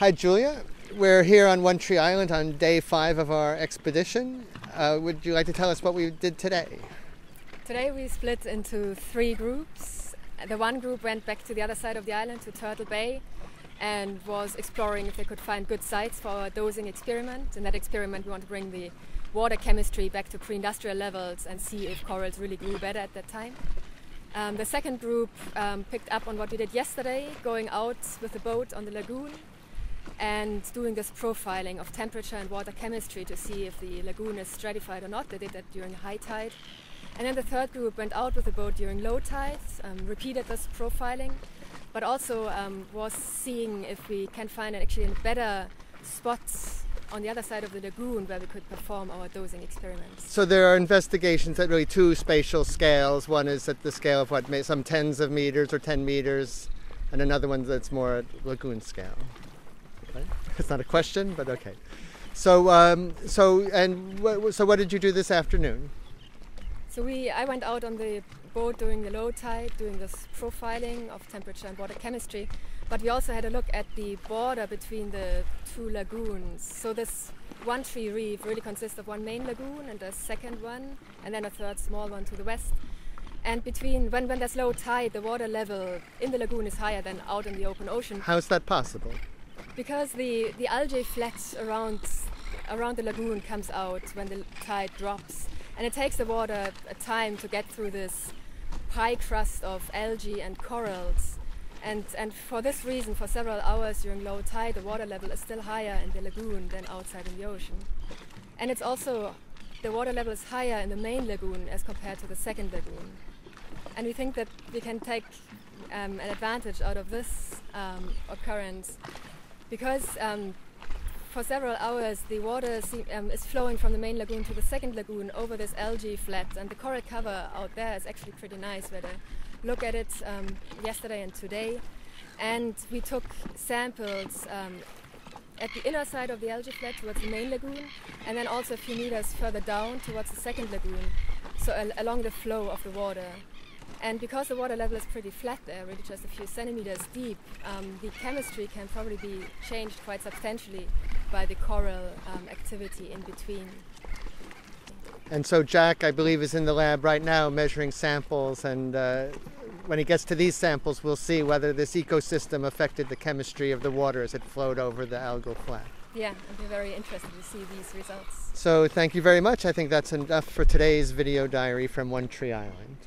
Hi, Julia. We're here on One Tree Island on day 5 of our expedition. Would you like to tell us what we did today? Today we split into 3 groups. The one group went back to the other side of the island, to Turtle Bay, and was exploring if they could find good sites for our dosing experiment. In that experiment we want to bring the water chemistry back to pre-industrial levels and see if corals really grew better at that time. The second group picked up on what we did yesterday, going out with the boat on the lagoon and doing this profiling of temperature and water chemistry to see if the lagoon is stratified or not. They did that during high tide. And then the third group went out with the boat during low tides, repeated this profiling, but also was seeing if we can find actually better spots on the other side of the lagoon where we could perform our dosing experiments. So there are investigations at really 2 spatial scales. One is at the scale of what, some tens of meters or 10 meters, and another one that's more at lagoon scale. Right? It's not a question, but okay. So what did you do this afternoon? So I went out on the boat during the low tide, doing this profiling of temperature and water chemistry, but we also had a look at the border between the 2 lagoons. So this One Tree Reef really consists of one main lagoon and a second one, and then a third small one to the west. And between when there's low tide, the water level in the lagoon is higher than out in the open ocean. How is that possible? Because the algae flat around the lagoon comes out when the tide drops. And it takes the water a time to get through this pie crust of algae and corals. And for this reason, for several hours during low tide, the water level is still higher in the lagoon than outside in the ocean. And it's also, the water level is higher in the main lagoon as compared to the second lagoon. And we think that we can take an advantage out of this occurrence because for several hours the water is flowing from the main lagoon to the second lagoon over this algae flat, and the coral cover out there is actually pretty nice. We had a look at it yesterday and today, and we took samples at the inner side of the algae flat towards the main lagoon, and then also a few meters further down towards the second lagoon, so along the flow of the water. And because the water level is pretty flat there, really just a few centimeters deep, the chemistry can probably be changed quite substantially by the coral activity in between. And so Jack, I believe, is in the lab right now measuring samples, and when he gets to these samples, we'll see whether this ecosystem affected the chemistry of the water as it flowed over the algal flat. Yeah, and we're very interested to see these results. So thank you very much. I think that's enough for today's video diary from One Tree Island.